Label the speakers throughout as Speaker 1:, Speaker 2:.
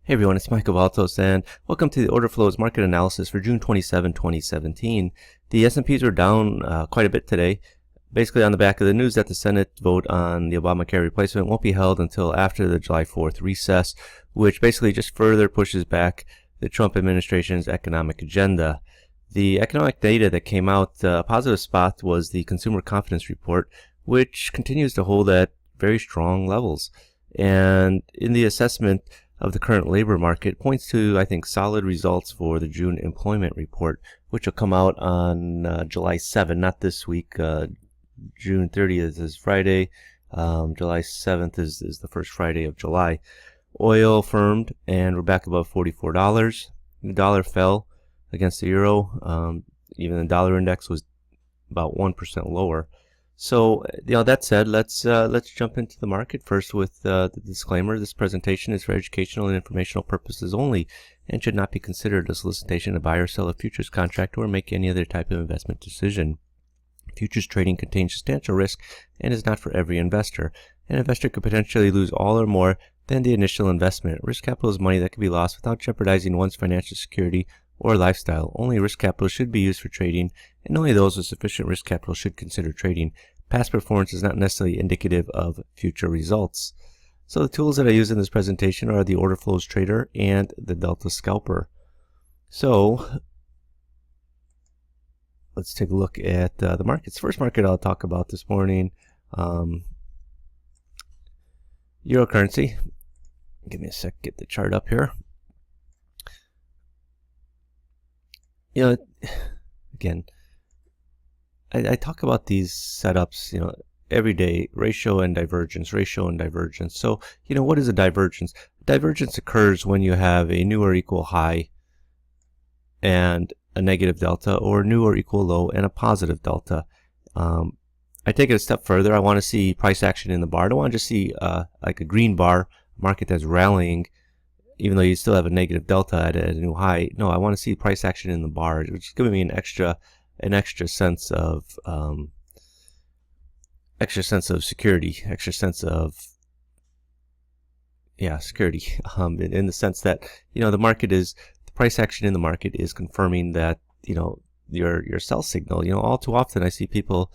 Speaker 1: Hey everyone, it's Michael Valtos, and welcome to the Orderflows market analysis for June 27, 2017. The S&Ps were down quite a bit today, basically on the back of the news that the Senate vote on the Obamacare replacement won't be held until after the July 4th recess, which basically just further pushes back the Trump administration's economic agenda. The economic data that came out, a positive spot was the consumer confidence report, which continues to hold at very strong levels. And in the assessment of the current labor market points to, I think, solid results for the June employment report, which will come out on July 7, not this week. June 30th is Friday. July 7th is the first Friday of July. Oil firmed, and we're back above $44. The dollar fell against the euro. Even the dollar index was about 1% lower. So, that said, let's jump into the market first with the disclaimer. This presentation is for educational and informational purposes only and should not be considered a solicitation to buy or sell a futures contract or make any other type of investment decision. Futures trading contains substantial risk and is not for every investor. An investor could potentially lose all or more than the initial investment. Risk capital is money that can be lost without jeopardizing one's financial security or lifestyle. Only risk capital should be used for trading, and only those with sufficient risk capital should consider trading. Past performance is not necessarily indicative of future results. So the tools that I use in this presentation are the Orderflows Trader and the Delta Scalper. So let's take a look at the markets. First market I'll talk about this morning, Eurocurrency. Give me a sec, get the chart up here. Again, I talk about these setups, every day, ratio and divergence. So, what is a divergence? Divergence occurs when you have a new or equal high and a negative delta, or new or equal low and a positive delta. I take it a step further. I want to see price action in the bar. I don't want to just see like a green bar, market that's rallying, even though you still have a negative delta at a new high. No, I want to see price action in the bar, which is giving me an extra sense of security, security. In the sense that the price action in the market is confirming that your sell signal. All too often I see people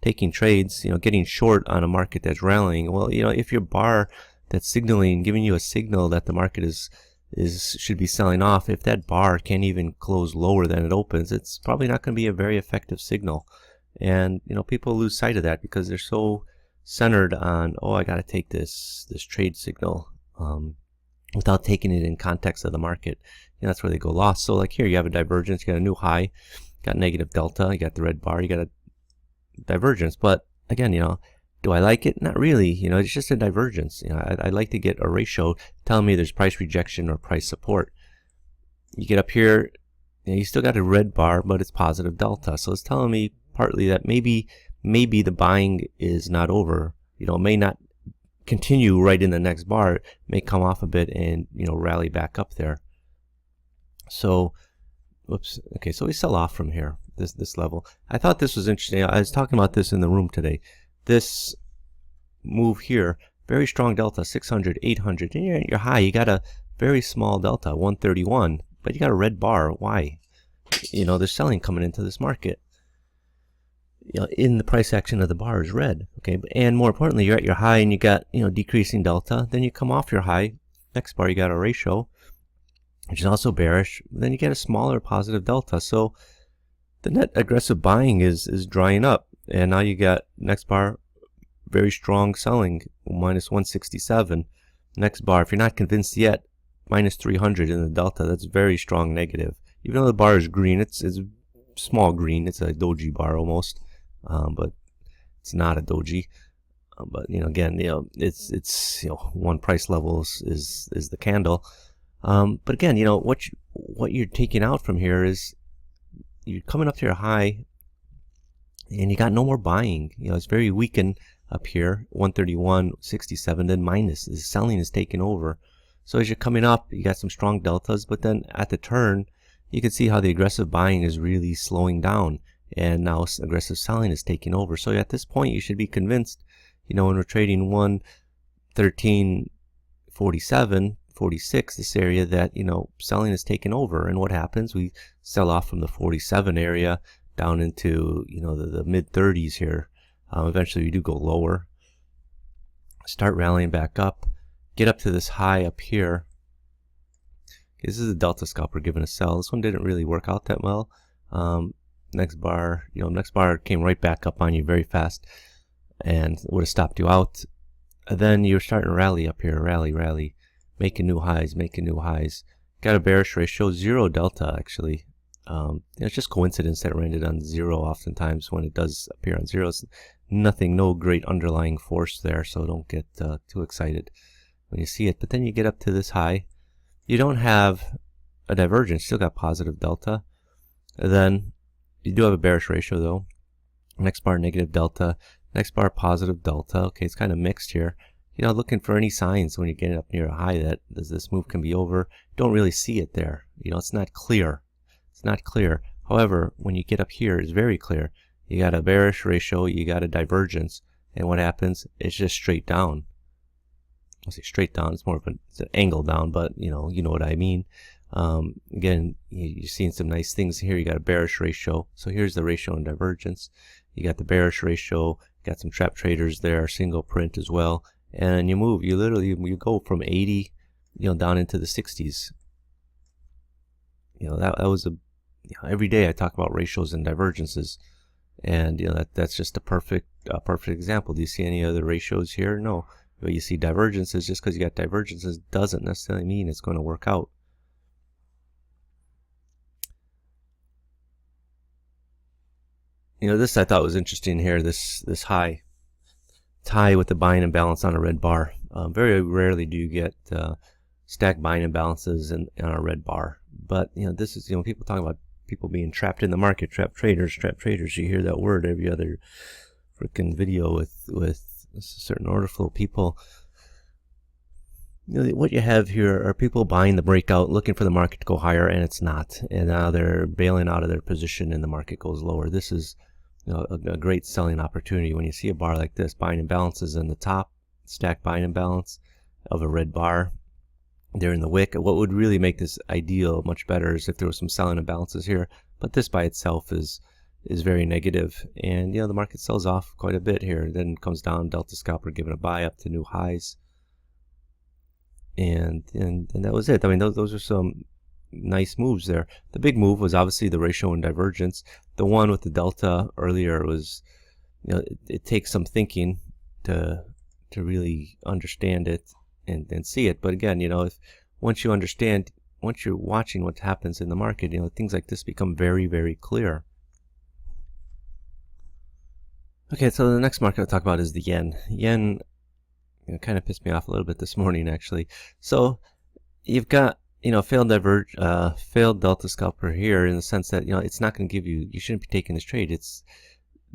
Speaker 1: taking trades, getting short on a market that's rallying. Well, if your bar that's signaling, giving you a signal that the market should be selling off, if that bar can't even close lower than it opens, it's probably not going to be a very effective signal. And people lose sight of that because they're so centered on, I got to take this trade signal, without taking it in context of the market. That's where they go lost. So like here, you have a divergence, you got a new high, got negative delta, you got the red bar, you got a divergence. But again, do I like it? Not really. It's just a divergence. I'd like to get a ratio telling me there's price rejection or price support. You get up here, you still got a red bar, but it's positive delta. So it's telling me partly that maybe the buying is not over. It may not continue right in the next bar. It may come off a bit and rally back up there. So, okay, so we sell off from here, this level. I thought this was interesting. I was talking about this in the room today. This move here, very strong delta, 600, 800. And your high, you got a very small delta, 131, but you got a red bar. Why? There's selling coming into this market. In the price action of the bar is red. Okay, and more importantly, you're at your high and you got decreasing delta. Then you come off your high. Next bar, you got a ratio, which is also bearish. Then you get a smaller positive delta. So the net aggressive buying is drying up. And now you got next bar, very strong selling, minus 167. Next bar, if you're not convinced yet, minus 300 in the delta. That's very strong negative. Even though the bar is green, it's small green. It's a doji bar almost, but it's not a doji. But again, it's one price level is the candle. But again, what you're taking out from here is you're coming up to your high. And you got no more buying. It's very weakened up here, 131.67. Then minus, the selling is taking over. So as you're coming up, you got some strong deltas, but then at the turn, you can see how the aggressive buying is really slowing down, and now aggressive selling is taking over. So at this point, you should be convinced, when we're trading 113.47 46, this area that, selling is taken over. And what happens? We sell off from the 47 area down into, the mid 30s here. Eventually we do go lower, start rallying back up, get up to this high up here. Okay, this is a delta scalper given a sell. This one didn't really work out that well. Next bar came right back up on you very fast and would have stopped you out. And then you're starting to rally up here, rally, making new highs. Got a bearish ratio, 0 delta actually. It's just coincidence that it ended on 0 oftentimes when it does appear on 0. It's nothing, no great underlying force there, so don't get too excited when you see it. But then you get up to this high. You don't have a divergence, still got positive delta. And then you do have a bearish ratio though. Next bar negative delta, next bar positive delta. Okay, it's kind of mixed here. Looking for any signs when you're getting up near a high that this move can be over. Don't really see it there. It's not clear. However, when you get up here, it's very clear. You got a bearish ratio, you got a divergence, and what happens? It's just straight down. I'll say straight down. It's more of an angle down, but you know what I mean. Again, you're seeing some nice things here. You got a bearish ratio. So here's the ratio and divergence. You got the bearish ratio. Got some trap traders there, single print as well, and you move. You go from 80, down into the 60s. That was every day I talk about ratios and divergences, and that's just a perfect example. Do you see any other ratios here? No. But you see divergences. Just because you got divergences doesn't necessarily mean it's going to work out. This I thought was interesting here. This high tie with the buying imbalance on a red bar. Very rarely do you get stacked buying imbalances on a red bar. But this is people talk about people being trapped in the market, trap traders. You hear that word every other freaking video with certain order flow people. What you have here are people buying the breakout, looking for the market to go higher, and it's not. And now they're bailing out of their position and the market goes lower. This is a great selling opportunity. When you see a bar like this, buying imbalances in the top, stacked buying imbalance of a red bar, they're in the wick. What would really make this ideal much better is if there was some selling imbalances here, but this by itself is very negative, and the market sells off quite a bit here. Then it comes down, delta scalper giving a buy up to new highs, and that was it. I mean, those are some nice moves there. The big move was obviously the ratio and divergence. The one with the delta earlier was, it takes some thinking to really understand it and see it. But again, if once you understand, once you're watching what happens in the market, things like this become very, very clear. Okay, so the next market I'll talk about is the yen. Yen kind of pissed me off a little bit this morning, actually. So you've got failed delta scalper here, in the sense that it's not going to give you shouldn't be taking this trade. It's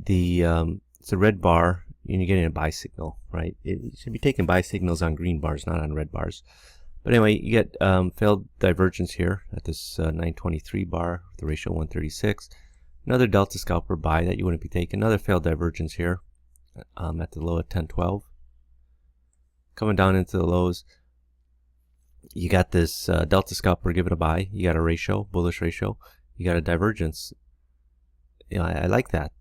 Speaker 1: a red bar and you're getting a buy signal, right? You should be taking buy signals on green bars, not on red bars. But anyway, you get failed divergence here at this 923 bar, the ratio 136. Another delta scalper buy that you wouldn't be taking. Another failed divergence here at the low at 1012. Coming down into the lows, you got this delta scalper giving a buy. You got a ratio, bullish ratio. You got a divergence. I like that.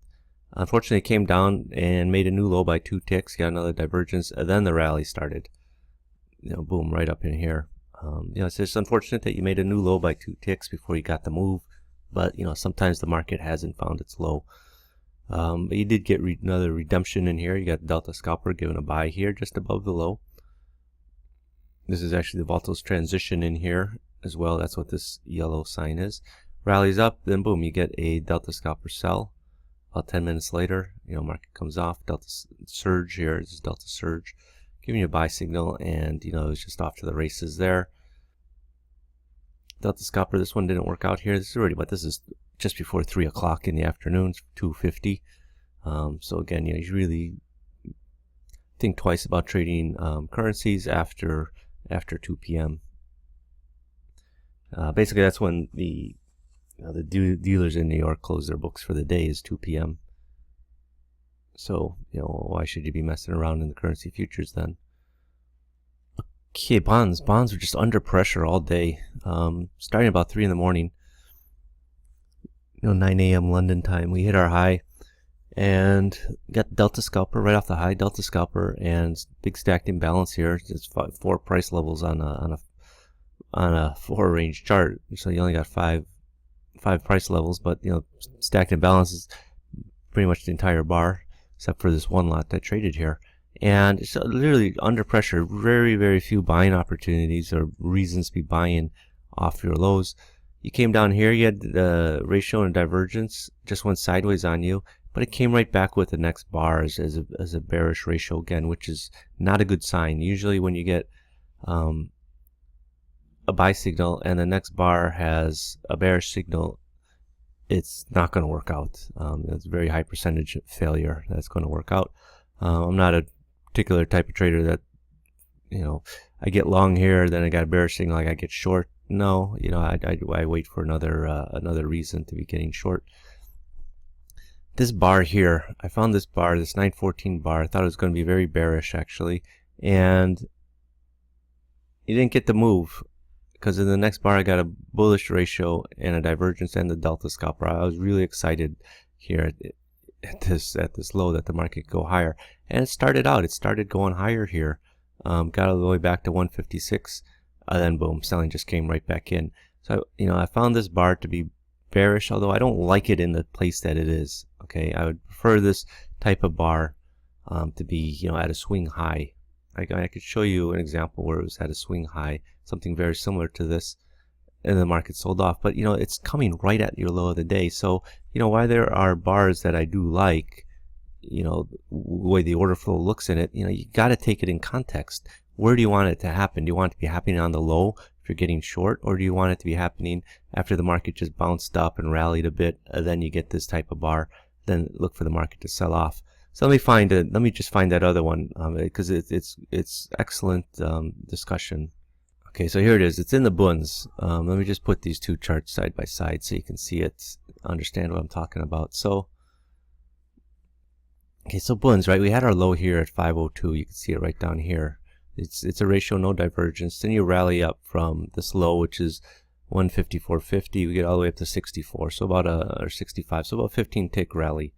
Speaker 1: Unfortunately, it came down and made a new low by 2 ticks. Got another divergence, and then the rally started. Boom, right up in here. It's just unfortunate that you made a new low by 2 ticks before you got the move. But sometimes the market hasn't found its low. But you did get another redemption in here. You got delta scalper giving a buy here just above the low. This is actually the volatiles transition in here as well. That's what this yellow sign is. Rallies up, then boom, you get a delta scalper sell. About 10 minutes later, market comes off. Delta surge here. This is delta surge, giving you a buy signal, and it's just off to the races there. Delta scalper, this one didn't work out here. This is already, but this is just before 3 o'clock in the afternoon, 2:50. So again, you really think twice about trading currencies after 2 p.m. Basically, that's when the dealers in New York close their books for the day, is 2 p.m. So why should you be messing around in the currency futures then? Okay, bonds were just under pressure all day, starting about 3 in the morning, 9 a.m. London time. We hit our high and got Delta Scalper right off the high, Delta Scalper, and big stacked imbalance here. It's 4 price levels on a 4 range chart, so you only got five price levels, but stacked imbalance is pretty much the entire bar except for this one lot that traded here. And it's literally under pressure. Very, very few buying opportunities or reasons to be buying off your lows. You came down here, you had the ratio and divergence, just went sideways on you, but it came right back with the next bar as a bearish ratio again, which is not a good sign. Usually when you get a buy signal and the next bar has a bearish signal, it's not going to work out. It's a very high percentage failure that's going to work out. I'm not a particular type of trader that, I get long here, then I got a bearish signal, I get short. No, I wait for another reason to be getting short. This bar here, I found this bar, this 914 bar. I thought it was going to be very bearish actually, and you didn't get the move because in the next bar I got a bullish ratio and a divergence and the Delta Scalper. I was really excited here at this low that the market could go higher, and it started going higher here, got all the way back to 156, then boom, selling just came right back in. So I found this bar to be bearish, although I don't like it in the place that it is. Okay, I would prefer this type of bar to be at a swing high. I could show you an example where it was at a swing high, something very similar to this, and the market sold off. But it's coming right at your low of the day. So why there are bars that I do like, the way the order flow looks in it, you got to take it in context. Where do you want it to happen? Do you want it to be happening on the low if you're getting short, or do you want it to be happening after the market just bounced up and rallied a bit, and then you get this type of bar, then look for the market to sell off? So let me just find that other one, because it's excellent discussion. Okay, so here it is. It's in the Bunds. Let me just put these two charts side by side so you can see it, understand what I'm talking about. So, okay, so Bunds, right? We had our low here at 502. You can see it right down here. It's a ratio, no divergence. Then you rally up from this low, which is 154.50. We get all the way up to 64, so about or 65, so about 15 tick rally.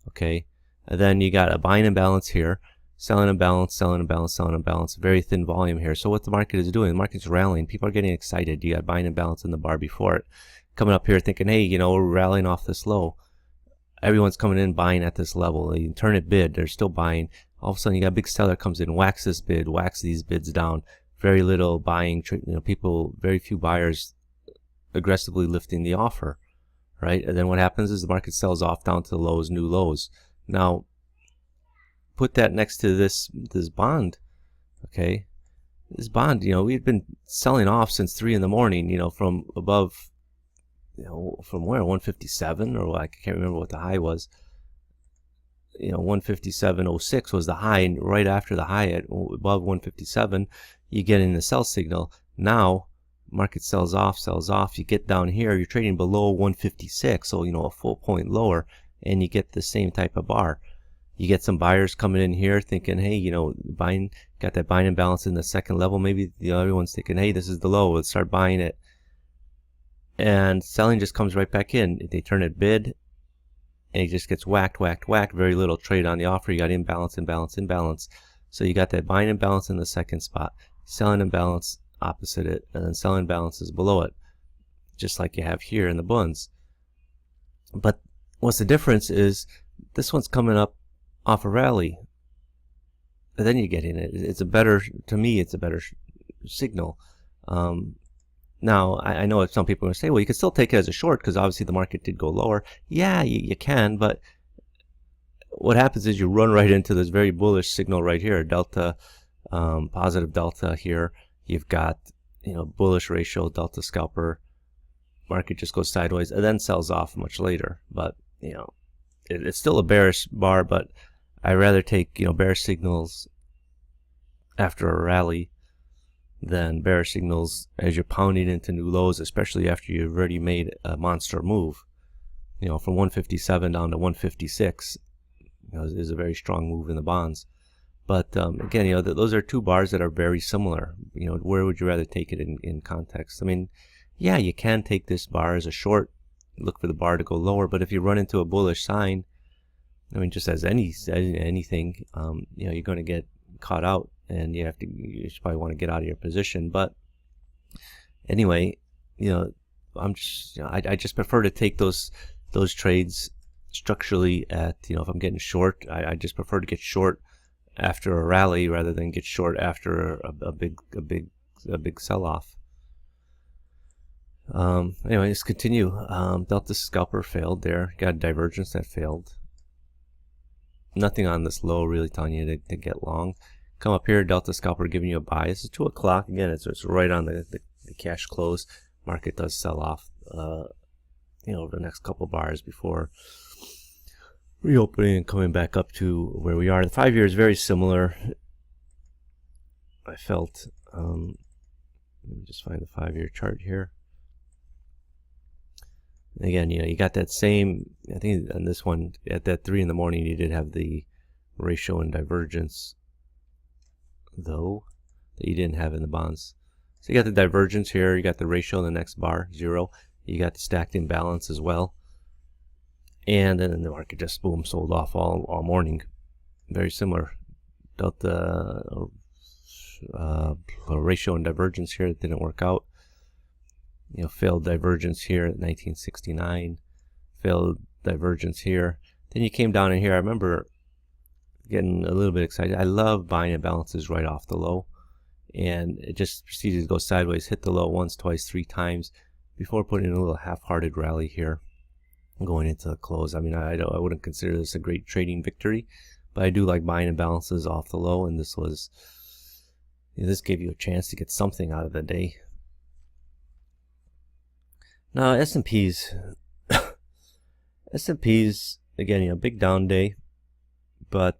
Speaker 1: Okay, and then you got a buying imbalance here, selling imbalance, selling imbalance, selling imbalance. Very thin volume here. So what the market is doing, the market's rallying. People are getting excited. You got buying imbalance in the bar before it, coming up here thinking, hey, we're rallying off this low. Everyone's coming in buying at this level. You turn it bid, they're still buying. All of a sudden you got a big seller comes in, whacks this bid, whacks these bids down. Very little buying, people, very few buyers aggressively lifting the offer, right? And then what happens is the market sells off down to the lows, new lows. Now put that next to this bond. Okay, this bond, we've been selling off since 3 in the morning, from above, from where, 157, or I can't remember what the high was. 157.06 was the high, and right after the high at above 157, you get in the sell signal. Now market sells off. You get down here, you're trading below 156, so a full point lower, and you get the same type of bar. You get some buyers coming in here thinking, hey, buying, got that buying imbalance in the second level. Maybe everyone's thinking, hey, this is the low, let's start buying it. And selling just comes right back in. They turn it bid, and it just gets whacked. Very little trade on the offer. You got imbalance. So you got that buying imbalance in the second spot, selling imbalance opposite it, and then selling imbalance is below it, just like you have here in the Bunds. But what's the difference is this one's coming up off a rally, and then you get in it. To me, it's a better signal. Now, I know some people are going to say, well, you can still take it as a short because obviously the market did go lower. Yeah, you can, but what happens is you run right into this very bullish signal right here, delta, positive delta here. You've got, bullish ratio, Delta Scalper. Market just goes sideways and then sells off much later. But, it's still a bearish bar, but I rather take, bearish signals after a rally than bearish signals as you're pounding into new lows, especially after you've already made a monster move. From 157 down to 156, is a very strong move in the bonds. But again, those are two bars that are very similar. Where would you rather take it in context? I mean, yeah, you can take this bar as a short, look for the bar to go lower, but if you run into a bullish sign, I mean, just as anything, you're going to get caught out, and you probably want to get out of your position. But anyway, I just prefer to take those trades structurally at, if I'm getting short, I just prefer to get short after a rally rather than get short after a big sell-off. Anyway, let's continue. Delta scalper failed there. Got a divergence that failed. Nothing on this low really telling you to get long. Come up here, Delta scalper giving you a buy. This is 2 o'clock. Again, it's right on the cash close. Market does sell off, over the next couple bars before reopening and coming back up to where we are. The 5-year is very similar. I felt. Let me just find the 5-year chart here. Again, you got that same, I think on this one, at that 3 in the morning, you did have the ratio and divergence, though, that you didn't have in the bonds. So you got the divergence here, you got the ratio in the next bar, 0. You got the stacked imbalance as well. And then the market just, boom, sold off all morning. Very similar. Delta ratio and divergence here that didn't work out. Failed divergence here at 1969, failed divergence here. Then you came down in here. I remember getting a little bit excited. I love buying imbalances right off the low, and it just proceeded to go sideways, hit the low once, twice, 3 times before putting in a little half-hearted rally here going into the close. I mean, I wouldn't consider this a great trading victory, but I do like buying imbalances off the low, and this gave you a chance to get something out of the day. Now, S&Ps, again, big down day, but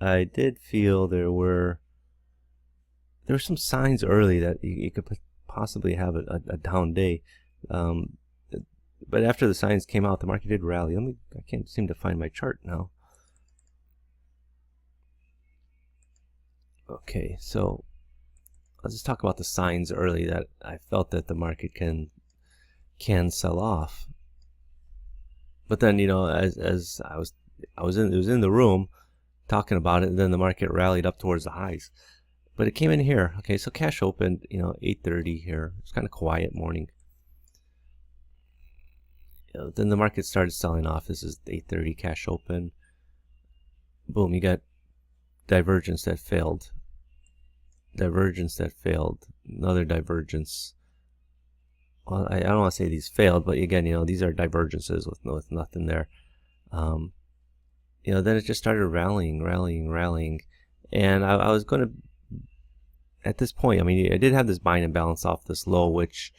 Speaker 1: I did feel there were some signs early that you could possibly have a down day. But after the signs came out, the market did rally. I can't seem to find my chart now. Okay, so let's just talk about the signs early that I felt that the market can sell off. But then, as I was in the room talking about it, and then the market rallied up towards the highs. But it came in here. Okay, so cash opened, 8:30 here. It's kind of quiet morning. Then the market started selling off. This is 8:30 cash open. Boom, you got divergence that failed. Divergence that failed. Another divergence. Well, I don't want to say these failed, but again, these are divergences with nothing there. Then it just started rallying, and I was going to, at this point, I mean, I did have this buying imbalance off this low, which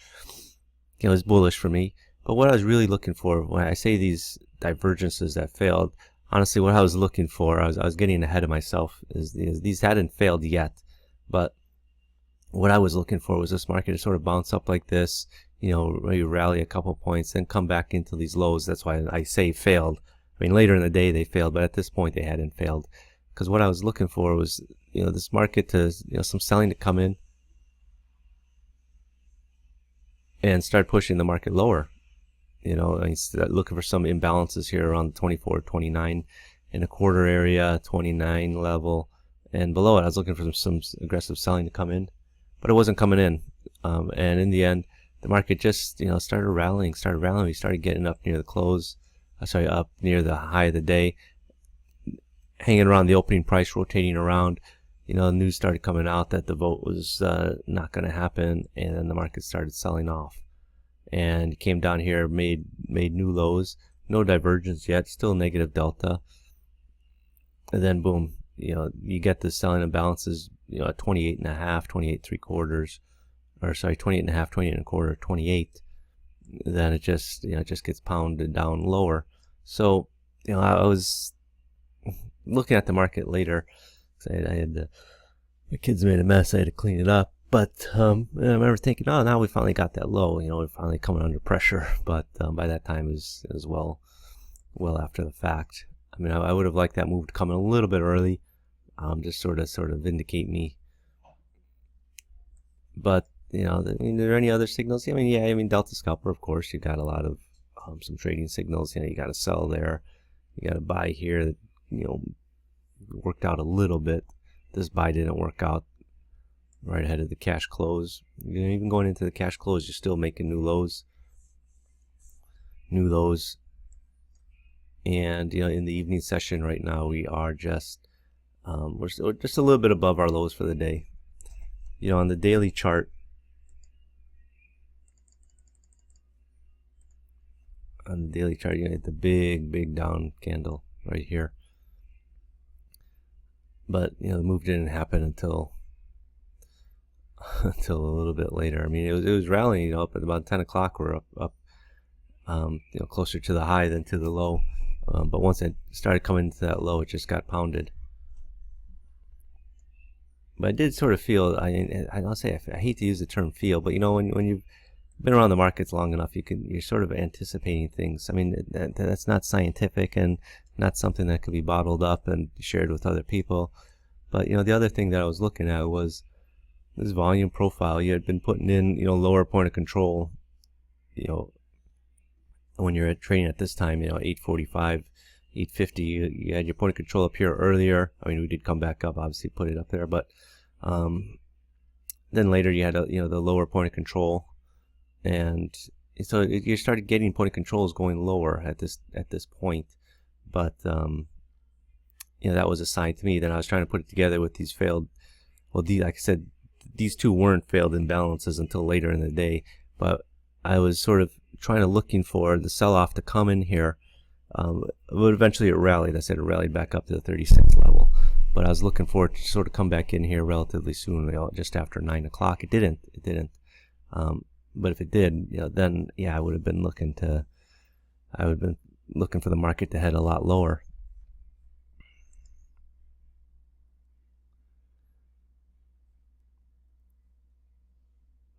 Speaker 1: is bullish for me. But what I was really looking for when I say these divergences that failed, honestly, what I was looking for, I was getting ahead of myself, is these hadn't failed yet, but what I was looking for was this market to sort of bounce up like this, maybe rally a couple points, then come back into these lows. That's why I say failed. I mean, later in the day they failed, but at this point they hadn't failed. Because what I was looking for was, this market to, some selling to come in and start pushing the market lower. Looking for some imbalances here around 24, 29 in a quarter area, 29 level, and below it I was looking for some aggressive selling to come in, but it wasn't coming in. And in the end, the market just started rallying. We started getting up near the close, up near the high of the day, hanging around the opening price, rotating around. News started coming out that the vote was not going to happen, and then the market started selling off. And came down here, made new lows, no divergence yet, still negative delta. And then boom, you get the selling imbalances, at 28.5, 28.75, or sorry, 28.5, 28.25, 28. Then it just gets pounded down lower. So I was looking at the market later. I had my kids made a mess. I had to clean it up. But I remember thinking, oh, now we finally got that low. We're finally coming under pressure. But by that time is well after the fact. I mean, I would have liked that move to come in a little bit early. just sort of vindicate me. But you know, I mean, are there any other signals? I mean, yeah, I mean, Delta Scalper, of course, you got a lot of some trading signals. You know, you got to sell there, you got to buy here. That, you know, worked out a little bit. This buy didn't work out right ahead of the cash close. You know, even going into the cash close, you're still making new lows. And you know, in the evening session right now, we are just we're just a little bit above our lows for the day. You know, on the daily chart, you get the big down candle right here. But you know, the move didn't happen until a little bit later. I mean, it was rallying, you know, up at about 10 o'clock. We're up you know, closer to the high than to the low. But once it started coming to that low, it just got pounded. But I did sort of feel, I'll say, I hate to use the term feel, but you know, when you've been around the markets long enough, you're sort of anticipating things. I mean, that's not scientific and not something that could be bottled up and shared with other people. But you know, the other thing that I was looking at was this volume profile. You had been putting in, you know, lower point of control, you know, when you're trading at this time, you know, 845, 850, you had your point of control up here earlier. I mean, we did come back up, obviously put it up there, but then later you had you know, the lower point of control, and so you started getting point of controls going lower at this point. But you know, that was a sign to me. Then I was trying to put it together with these failed, well, like I said, these two weren't failed imbalances until later in the day, but I was sort of looking for the sell-off to come in here. But eventually it rallied. I said it rallied back up to the 36 level. But I was looking for it to sort of come back in here relatively soon, you know, just after 9 o'clock. It didn't. But if it did, you know, then yeah, I would have been looking for the market to head a lot lower.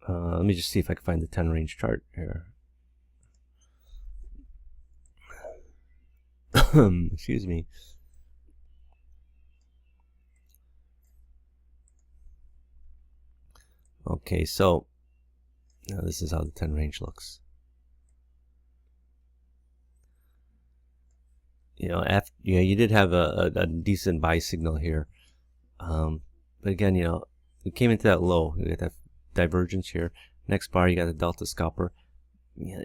Speaker 1: Let me just see if I can find the 10 range chart here. Excuse me. Okay, so now this is how the 10 range looks. You know, yeah, you did have a decent buy signal here, but again, you know, we came into that low. We got that divergence here. Next bar, you got the Delta Scalper. You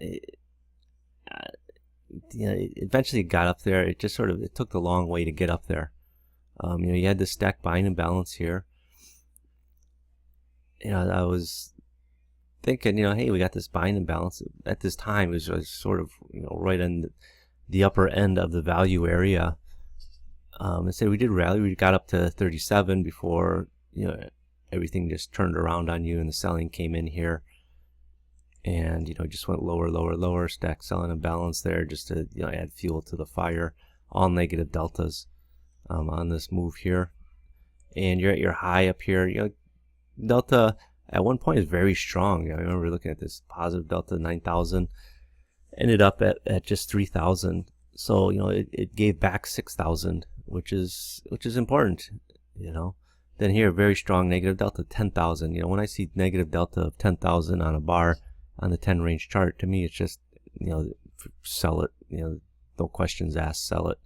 Speaker 1: know, eventually it got up there. It just sort of, it took the long way to get up there. You know, you had this stack buying imbalance here. You know, I was thinking, you know, hey, we got this buying imbalance. At this time, it was sort of, you know, right on the upper end of the value area. And so we did rally. We got up to 37 before, you know, everything just turned around on you and the selling came in here. And, you know, just went lower, stack selling imbalance there just to, you know, add fuel to the fire. All negative deltas on this move here. And you're at your high up here. You know, delta at one point is very strong. You know, I remember looking at this positive delta 9,000, ended up at just 3,000. So, you know, it gave back 6,000, which is important, you know. Then here, very strong negative delta 10,000. You know, when I see negative delta of 10,000 on a bar on the 10 range chart, to me it's just, you know, sell it. You know, no questions asked, sell it.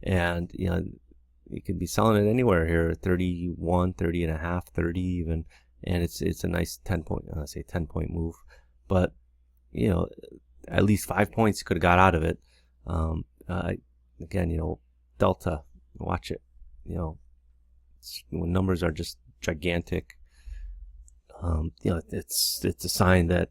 Speaker 1: And, you know, you could be selling it anywhere here, 31, 30 and a half, 30 even, and it's a nice 10 point move. But, you know, at least 5 points you could have got out of it. Again, you know, delta, watch it. You know, when numbers are just gigantic, you know, it's a sign that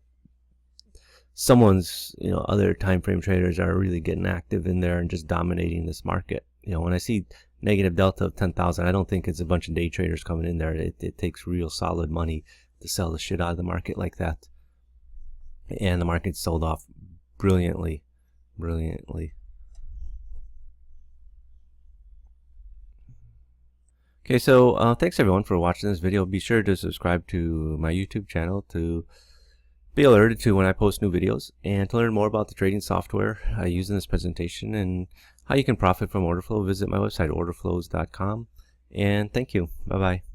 Speaker 1: someone's, you know, other time frame traders are really getting active in there and just dominating this market. You know, when I see negative delta of 10,000, I don't think it's a bunch of day traders coming in there. It takes real solid money to sell the shit out of the market like that. And the market sold off brilliantly. Okay, so thanks everyone for watching this video. Be sure to subscribe to my YouTube channel to be alerted to when I post new videos, and to learn more about the trading software I use in this presentation and how you can profit from order flow, visit my website orderflows.com. And thank you. Bye bye.